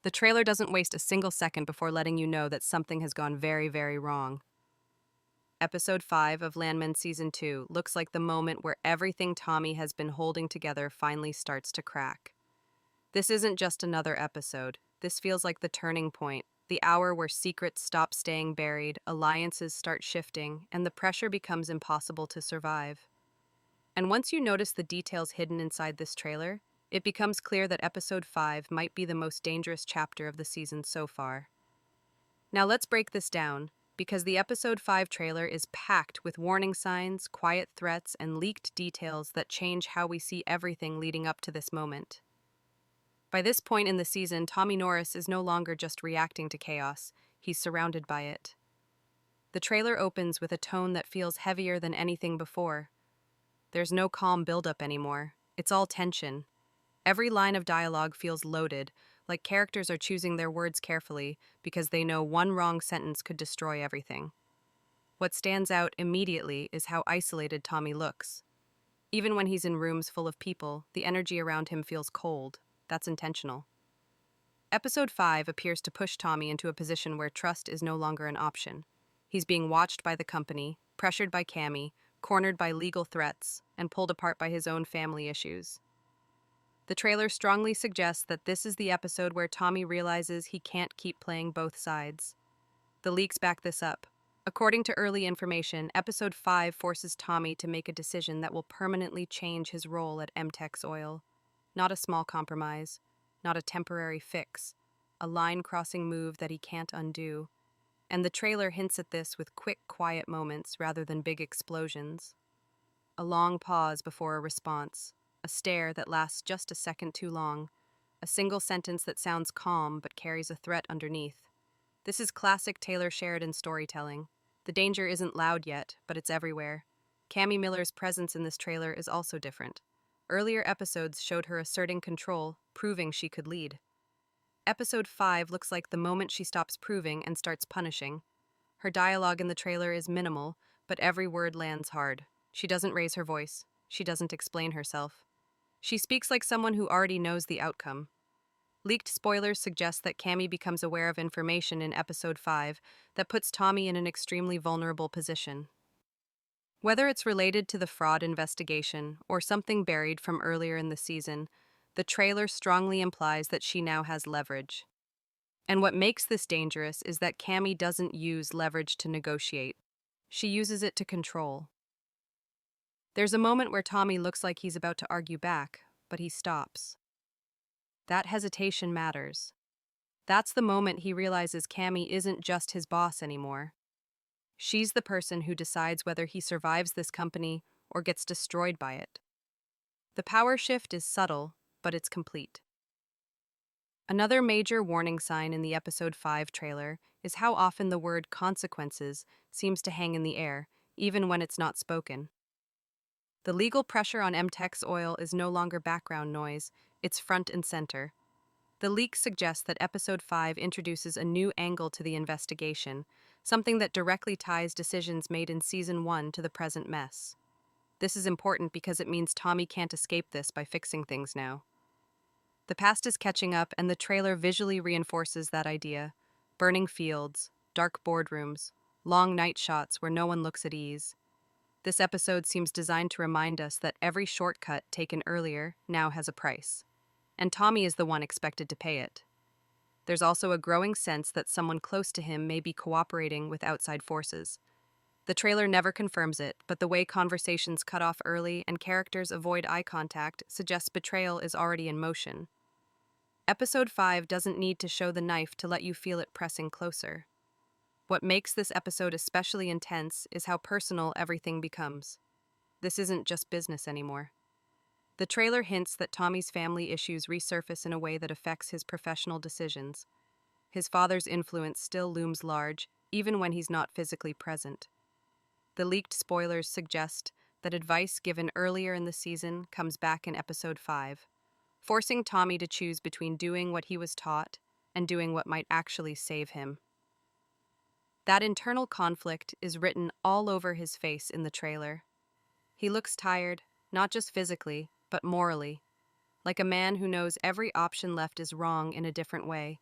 The trailer doesn't waste a single second before letting you know that something has gone very, very wrong. Episode 5 of Landman Season 2 looks like the moment where everything Tommy has been holding together finally starts to crack. This isn't just another episode. This feels like the turning point, the hour where secrets stop staying buried, alliances start shifting, and the pressure becomes impossible to survive. And once you notice the details hidden inside this trailer, it becomes clear that Episode 5 might be the most dangerous chapter of the season so far. Now let's break this down, because the Episode 5 trailer is packed with warning signs, quiet threats, and leaked details that change how we see everything leading up to this moment. By this point in the season, Tommy Norris is no longer just reacting to chaos, he's surrounded by it. The trailer opens with a tone that feels heavier than anything before. There's no calm buildup anymore, it's all tension. Every line of dialogue feels loaded, like characters are choosing their words carefully because they know one wrong sentence could destroy everything. What stands out immediately is how isolated Tommy looks. Even when he's in rooms full of people, the energy around him feels cold. That's intentional. Episode 5 appears to push Tommy into a position where trust is no longer an option. He's being watched by the company, pressured by Cammy, cornered by legal threats, and pulled apart by his own family issues. The trailer strongly suggests that this is the episode where Tommy realizes he can't keep playing both sides. The leaks back this up. According to early information, Episode 5 forces Tommy to make a decision that will permanently change his role at MTEX Oil. Not a small compromise, not a temporary fix, a line-crossing move that he can't undo. And the trailer hints at this with quick, quiet moments rather than big explosions. A long pause before a response. A stare that lasts just a second too long. A single sentence that sounds calm but carries a threat underneath. This is classic Taylor Sheridan storytelling. The danger isn't loud yet, but it's everywhere. Cammy Miller's presence in this trailer is also different. Earlier episodes showed her asserting control, proving she could lead. Episode 5 looks like the moment she stops proving and starts punishing. Her dialogue in the trailer is minimal, but every word lands hard. She doesn't raise her voice. She doesn't explain herself. She speaks like someone who already knows the outcome. Leaked spoilers suggest that Cammy becomes aware of information in Episode 5 that puts Tommy in an extremely vulnerable position. Whether it's related to the fraud investigation or something buried from earlier in the season, the trailer strongly implies that she now has leverage. And what makes this dangerous is that Cammy doesn't use leverage to negotiate. She uses it to control. There's a moment where Tommy looks like he's about to argue back, but he stops. That hesitation matters. That's the moment he realizes Cammy isn't just his boss anymore. She's the person who decides whether he survives this company or gets destroyed by it. The power shift is subtle, but it's complete. Another major warning sign in the Episode 5 trailer is how often the word consequences seems to hang in the air, even when it's not spoken. The legal pressure on MTEX Oil is no longer background noise, it's front and center. The leaks suggest that Episode 5 introduces a new angle to the investigation, something that directly ties decisions made in Season 1 to the present mess. This is important because it means Tommy can't escape this by fixing things now. The past is catching up, and the trailer visually reinforces that idea. Burning fields, dark boardrooms, long night shots where no one looks at ease. This episode seems designed to remind us that every shortcut taken earlier now has a price. And Tommy is the one expected to pay it. There's also a growing sense that someone close to him may be cooperating with outside forces. The trailer never confirms it, but the way conversations cut off early and characters avoid eye contact suggests betrayal is already in motion. Episode 5 doesn't need to show the knife to let you feel it pressing closer. What makes this episode especially intense is how personal everything becomes. This isn't just business anymore. The trailer hints that Tommy's family issues resurface in a way that affects his professional decisions. His father's influence still looms large, even when he's not physically present. The leaked spoilers suggest that advice given earlier in the season comes back in Episode 5, forcing Tommy to choose between doing what he was taught and doing what might actually save him. That internal conflict is written all over his face in the trailer. He looks tired, not just physically, but morally, like a man who knows every option left is wrong in a different way.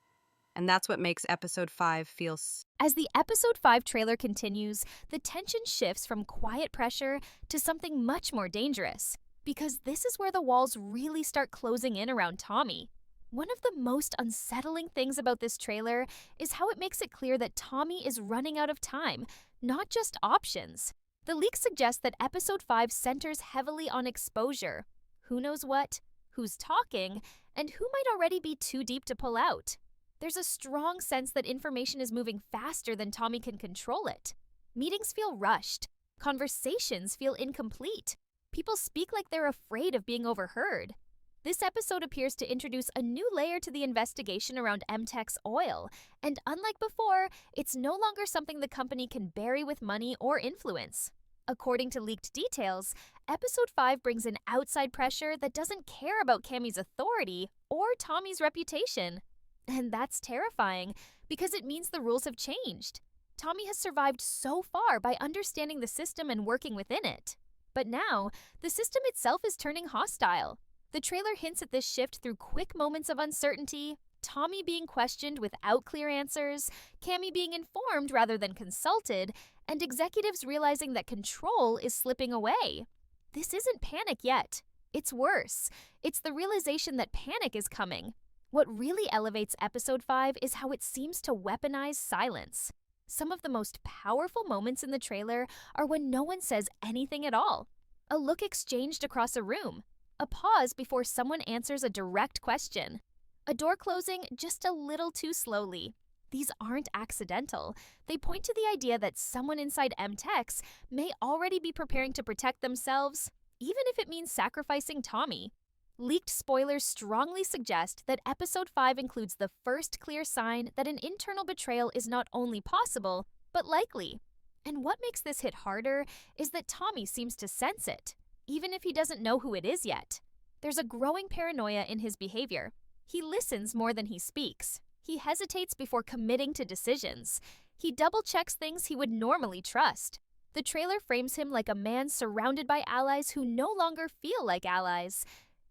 And that's what makes episode 5 feel As the episode 5 trailer continues, the tension shifts from quiet pressure to something much more dangerous, because this is where the walls really start closing in around Tommy. One of the most unsettling things about this trailer is how it makes it clear that Tommy is running out of time, not just options. The leak suggests that episode 5 centers heavily on exposure. Who knows what, who's talking, and who might already be too deep to pull out. There's a strong sense that information is moving faster than Tommy can control it. Meetings feel rushed. Conversations feel incomplete. People speak like they're afraid of being overheard. This episode appears to introduce a new layer to the investigation around MTech's oil, and unlike before, it's no longer something the company can bury with money or influence. According to leaked details, episode 5 brings in outside pressure that doesn't care about Cammy's authority or Tommy's reputation. And that's terrifying, because it means the rules have changed. Tommy has survived so far by understanding the system and working within it. But now, the system itself is turning hostile. The trailer hints at this shift through quick moments of uncertainty, Tommy being questioned without clear answers, Cammy being informed rather than consulted, and executives realizing that control is slipping away. This isn't panic yet. It's worse. It's the realization that panic is coming. What really elevates episode 5 is how it seems to weaponize silence. Some of the most powerful moments in the trailer are when no one says anything at all. A look exchanged across a room. A pause before someone answers a direct question. A door closing just a little too slowly. These aren't accidental. They point to the idea that someone inside MTech's may already be preparing to protect themselves, even if it means sacrificing Tommy. Leaked spoilers strongly suggest that episode 5 includes the first clear sign that an internal betrayal is not only possible, but likely. And what makes this hit harder is that Tommy seems to sense it, even if he doesn't know who it is yet. There's a growing paranoia in his behavior. He listens more than he speaks. He hesitates before committing to decisions. He double-checks things he would normally trust. The trailer frames him like a man surrounded by allies who no longer feel like allies.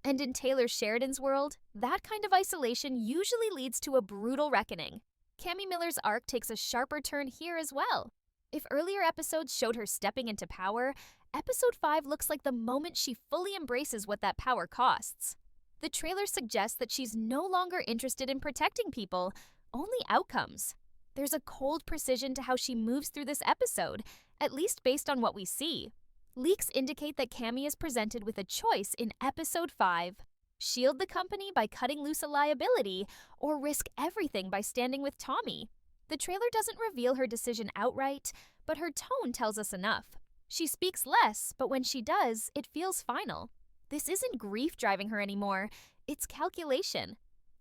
And in Taylor Sheridan's world, that kind of isolation usually leads to a brutal reckoning. Cammy Miller's arc takes a sharper turn here as well. If earlier episodes showed her stepping into power, episode 5 looks like the moment she fully embraces what that power costs. The trailer suggests that she's no longer interested in protecting people, only outcomes. There's a cold precision to how she moves through this episode, at least based on what we see. Leaks indicate that Cammy is presented with a choice in episode 5. Shield the company by cutting loose a liability, or risk everything by standing with Tommy. The trailer doesn't reveal her decision outright, but her tone tells us enough. She speaks less, but when she does, it feels final. This isn't grief driving her anymore, it's calculation.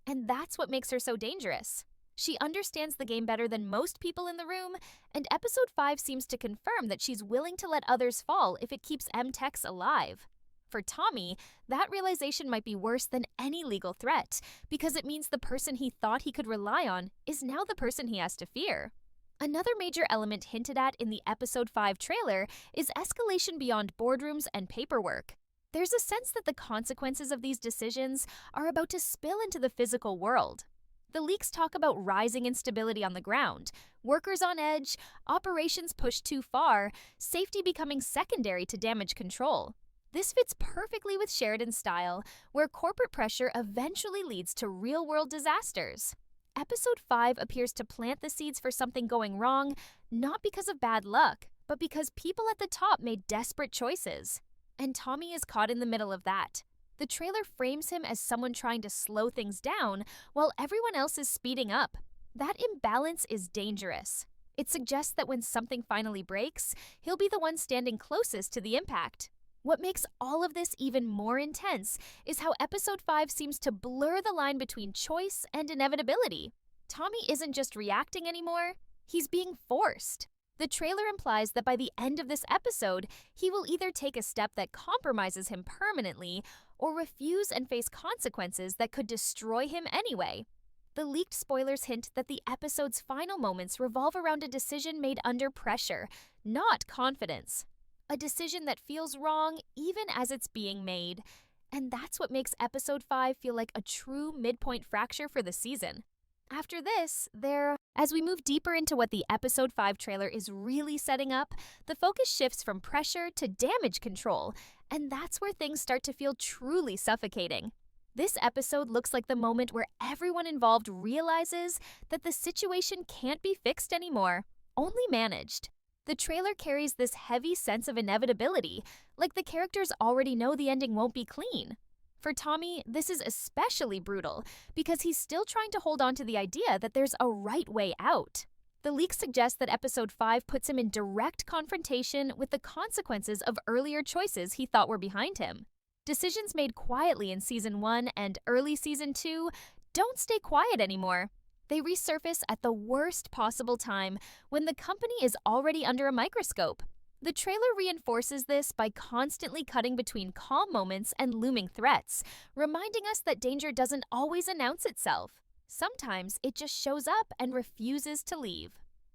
And that's what makes her so dangerous. She understands the game better than most people in the room, and episode 5 seems to confirm that she's willing to let others fall if it keeps MTech's alive. For Tommy, that realization might be worse than any legal threat, because it means the person he thought he could rely on is now the person he has to fear. Another major element hinted at in the episode 5 trailer is escalation beyond boardrooms and paperwork. There's a sense that the consequences of these decisions are about to spill into the physical world. The leaks talk about rising instability on the ground, workers on edge, operations pushed too far, safety becoming secondary to damage control. This fits perfectly with Sheridan's style, where corporate pressure eventually leads to real-world disasters. Episode 5 appears to plant the seeds for something going wrong, not because of bad luck, but because people at the top made desperate choices. And Tommy is caught in the middle of that. The trailer frames him as someone trying to slow things down while everyone else is speeding up. That imbalance is dangerous. It suggests that when something finally breaks, he'll be the one standing closest to the impact. What makes all of this even more intense is how episode 5 seems to blur the line between choice and inevitability. Tommy isn't just reacting anymore, he's being forced. The trailer implies that by the end of this episode, he will either take a step that compromises him permanently or refuse and face consequences that could destroy him anyway. The leaked spoilers hint that the episode's final moments revolve around a decision made under pressure, not confidence. A decision that feels wrong even as it's being made. And that's what makes episode 5 feel like a true midpoint fracture for the season. After this, as we move deeper into what the episode 5 trailer is really setting up, the focus shifts from pressure to damage control, and that's where things start to feel truly suffocating. This episode looks like the moment where everyone involved realizes that the situation can't be fixed anymore, only managed. The trailer carries this heavy sense of inevitability, like the characters already know the ending won't be clean. For Tommy, this is especially brutal because he's still trying to hold on to the idea that there's a right way out. The leak suggests that episode 5 puts him in direct confrontation with the consequences of earlier choices he thought were behind him. Decisions made quietly in season 1 and early season 2 don't stay quiet anymore. They resurface at the worst possible time when the company is already under a microscope. The trailer reinforces this by constantly cutting between calm moments and looming threats, reminding us that danger doesn't always announce itself. Sometimes it just shows up and refuses to leave.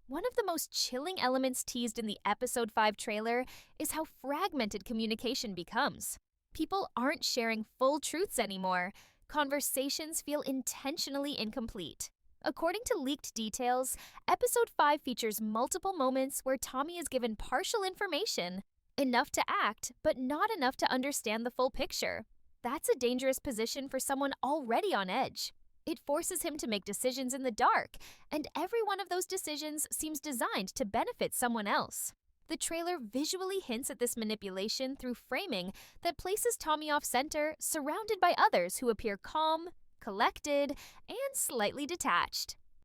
One of the most chilling elements teased in the episode 5 trailer is how fragmented communication becomes. People aren't sharing full truths anymore. Conversations feel intentionally incomplete. According to leaked details, episode 5 features multiple moments where Tommy is given partial information, enough to act, but not enough to understand the full picture. That's a dangerous position for someone already on edge. It forces him to make decisions in the dark, and every one of those decisions seems designed to benefit someone else. The trailer visually hints at this manipulation through framing that places Tommy off-center, surrounded by others who appear calm, collected, and slightly detached.